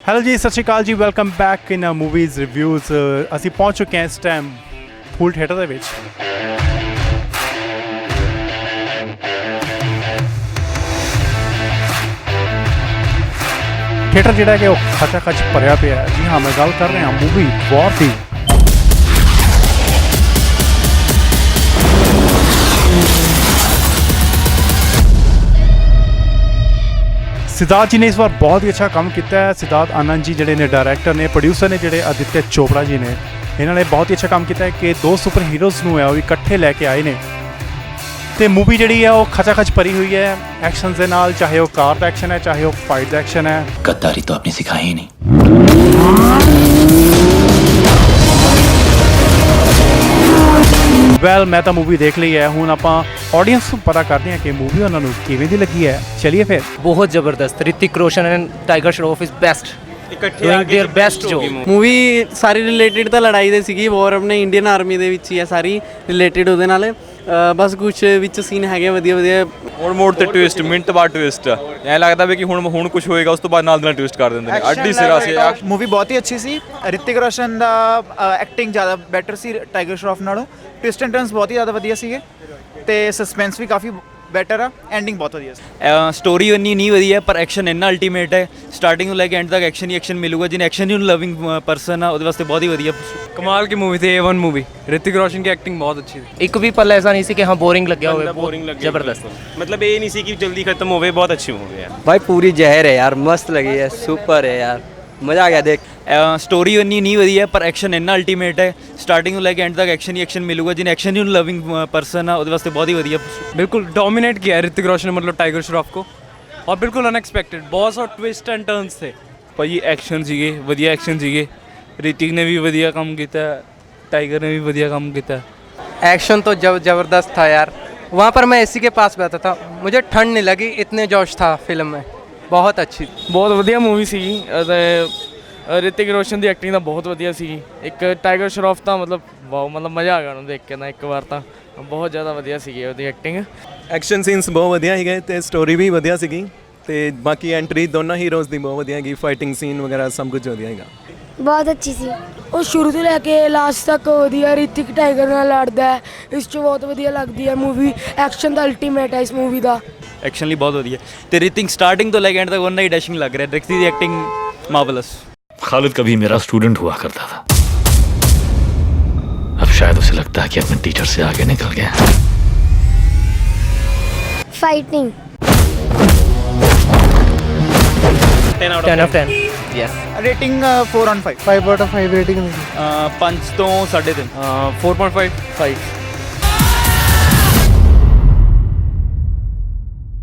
Hello ਜੀ, ਸਤਿ ਸ਼੍ਰੀ ਅਕਾਲ ਜੀ। ਵੈਲਕਮ ਬੈਕ ਇਨ ਮੂਵੀਜ਼ ਰਿਵਿਊਜ਼। ਅਸੀਂ ਪਹੁੰਚ ਚੁੱਕੇ ਹਾਂ ਇਸ ਟਾਈਮ ਫੂਲ ਥੀਏਟਰ ਦੇ ਵਿੱਚ। ਥੀਏਟਰ ਜਿਹੜਾ ਕਿ ਉਹ ਖਚਾ ਖਚ ਭਰਿਆ ਪਿਆ। ਜੀ ਹਾਂ, ਮੈਂ ਗੱਲ ਕਰ ਰਿਹਾ ਮੂਵੀ ਵੌਰ ਦੀ। सिद्धार्थ जी ने इस बार बहुत ही अच्छा काम किया है। सिद्धार्थ आनंद जी जोड़े ने डायरैक्टर ने, प्रोड्यूसर ने जोड़े आदित्य चोपड़ा जी ने, इन्होंने बहुत ही अच्छा काम किया है कि दो सुपर हीरोज़ नूं है वो इकट्ठे लैके आए ने। तो मूवी जी है वो खचा खच भरी हुई है एक्शन के नाल, चाहे वो कार का एक्शन है, चाहे वो फाइट का एक्शन है। गद्दारी तो आपने सिखाई ही नहीं। वैल मैं तो मूवी देख ली है, हुण आपां ऑडियंस को पता करते हैं कि मूवी उन्होंने किवें दी लगी है। चलिए फिर। बहुत ज़बरदस्त। Hrithik Roshan and Tiger Shroff is best, their best जो मूवी सारी रिलेटेड तो लड़ाई दे सीगी, वॉर अपने इंडियन आर्मी दे विच ही है सारी रिलेटेड ਉਹਦੇ ਨਾਲ। ਬਸ ਕੁਛ ਵਿੱਚ ਸੀਨ ਹੈਗੇ ਵਧੀਆ ਵਧੀਆ, ਮੋੜ ਤੇ ਟਵਿਸਟ, ਮਿੰਟ ਬਾਅਦ ਟਵਿਸਟ। ਐਂ ਲੱਗਦਾ ਵੀ ਕਿ ਹੁਣ ਕੁਝ ਹੋਏਗਾ, ਉਸ ਤੋਂ ਬਾਅਦ ਨਾਲ ਟਵਿਸਟ ਕਰ ਦਿੰਦੇ ਨੇ। ਅੱਡੀ ਸਿਰਾ ਸੀ मूवी बहुत ही अच्छी सी। ऋतिक रोशन ਦਾ ਐਕਟਿੰਗ ਜ਼ਿਆਦਾ ਬੈਟਰ ਸੀ ਟਾਈਗਰ ਸ਼ਰੋਫ ਨਾਲੋਂ। ਟਵਿਸਟ ਐਂਡ ਟਰਨਸ ਬਹੁਤ ਹੀ ਜ਼ਿਆਦਾ ਵਧੀਆ ਸੀਗੇ ਤੇ ਸਸਪੈਂਸ ਵੀ ਕਾਫੀ ਬੈਟਰ ਆ। ਐਂਡਿੰਗ ਬਹੁਤ ਵਧੀਆ ਸੀ। ਸਟੋਰੀ ਉਨੀ ਨਹੀਂ ਵਧੀਆ, ਪਰ ਐਕਸ਼ਨ ਇੰਨਾ ਅਲਟੀਮੇਟ ਹੈ। ਸਟਾਰਟਿੰਗ ਤੋਂ ਲੈ ਕੇ ਐਂਡ ਤੱਕ ਐਕਸ਼ਨ ਹੀ ਐਕਸ਼ਨ ਮਿਲੂਗਾ। ਜਿਹਨੇ ਐਕਸ਼ਨ ਨੂੰ ਲਵਿੰਗ ਪਰਸਨ ਆ ਉਹਦੇ ਵਾਸਤੇ ਬਹੁਤ ਹੀ ਵਧੀਆ। कमाल की मूवी थी, A1 मूवी। ऋतिक रोशन की एक्टिंग बहुत अच्छी थी। एक भी पल ऐसा नहीं सी कि हाँ बोरिंग लग गया हो। बोरिंग लग गया, जबरदस्त। मतलब ये नहीं सी कि जल्दी खत्म हो गए। बहुत अच्छी मूवी है भाई, पूरी जहर है यार, मस्त लगी है, सुपर है यार, मज़ा आ गया देख। ਸਟੋਰੀ ਉਨੀ ਨਹੀਂ ਵਧੀਆ, ਪਰ ਐਕਸ਼ਨ ਇੰਨਾ ਅਲਟੀਮੇਟ ਹੈ। ਸਟਾਰਟਿੰਗ ਤੋਂ ਲੈ ਕੇ ਐਂਡ ਤੱਕ ਐਕਸ਼ਨ ਹੀ ਐਕਸ਼ਨ ਮਿਲੂਗਾ। ਜਿਹਨੇ ਐਕਸ਼ਨ ਨੂੰ ਲਵਿੰਗ ਪਰਸਨ ਆ ਉਹਦੇ ਵਾਸਤੇ ਬਹੁਤ ਹੀ ਵਧੀਆ। बिल्कुल डोमिनेट किया है ऋतिक रोशन ने, मतलब टाइगर श्रॉफ को, और बिल्कुल अनएक्सपेक्टेड। बहुत सारे ट्विस्ट एंड टर्न्स थे। ਭਾਜੀ ਐਕਸ਼ਨ ਸੀਗੇ, ਵਧੀਆ ਐਕਸ਼ਨ ਸੀਗੇ। ਰਿਤਿਕ ਨੇ ਵੀ ਵਧੀਆ ਕੰਮ ਕੀਤਾ, टाइगर ने भी बढ़िया काम किया। एक्शन तो ज़बरदस्त था यार। वहाँ पर मैं एसी के पास बैठा था, मुझे ठंड नहीं लगी, इतने जोश था फिल्म में। बहुत अच्छी, बहुत ਵਧੀਆ मूवी सी। ऋतिक रोशन ਦੀ ਐਕਟਿੰਗ ਤਾਂ ਬਹੁਤ ਵਧੀਆ ਸੀ। ਇੱਕ ਟਾਈਗਰ ਸ਼ਰੋਫ ਤਾਂ ਮਤਲਬ ਵਾਓ, ਮਤਲਬ ਮਜ਼ਾ ਆ ਗਿਆ ਉਹਨੂੰ ਦੇਖ ਕੇ ਨਾ ਇੱਕ ਵਾਰ ਤਾਂ। ਬਹੁਤ ਜ਼ਿਆਦਾ ਵਧੀਆ ਸੀਗੀ ਉਹਦੀ ਐਕਟਿੰਗ। ਐਕਸ਼ਨ ਸੀਨਸ ਬਹੁਤ ਵਧੀਆ ਸੀਗੇ ਤੇ ਸਟੋਰੀ ਵੀ ਵਧੀਆ ਸੀਗੀ ਤੇ ਬਾਕੀ ਐਂਟਰੀ ਦੋਨਾਂ ਹੀਰੋਜ਼ ਦੀ ਬਹੁਤ ਵਧੀਆ ਹੈਗੀ। ਫਾਈਟਿੰਗ ਸੀਨ ਵਗੈਰਾ ਸਭ ਕੁਝ ਵਧੀਆ ਹੈਗਾ। ਬਹੁਤ ਅੱਛੀ ਸੀ। ਉਹ ਸ਼ੁਰੂ ਤੋਂ ਲੈ ਕੇ ਲਾਸਟ ਤੱਕ ਵਧੀਆ। ਰਿਤਿਕ ਟਾਈਗਰ ਨਾਲ ਲੜਦਾ ਹੈ, ਇਸ 'ਚ ਬਹੁਤ ਵਧੀਆ ਲੱਗਦੀ ਹੈ ਮੂਵੀ। ਐਕਸ਼ਨ ਦਾ ਅਲਟੀਮੇਟ ਹੈ ਇਸ ਮੂਵੀ ਦਾ। ਐਕਸ਼ਨ ਲਈ ਬਹੁਤ ਵਧੀਆ। ਤੇ ਰਿਤਿਕ ਸਟਾਰਟਿੰਗ ਤੋਂ ਲੈ ਕੇ ਐਂਡ ਤੱਕ ਉਹਨਾਂ ਹੀ ਡੈਸ਼ਿੰਗ ਲੱਗ ਰਿਹਾ। ਰਿਤਿਕ ਦੀ ਐਕਟਿੰਗ ਮਾਰਵਲਸ। खालिद कभी मेरा स्टूडेंट हुआ करता था, अब शायद उसे लगता है कि अपने टीचर से आगे निकल गया। Fighting 10 of 10। yes rating 4 on 5 5 out of 5 rating. 5 ਤੋਂ 3.5। 4.5 5।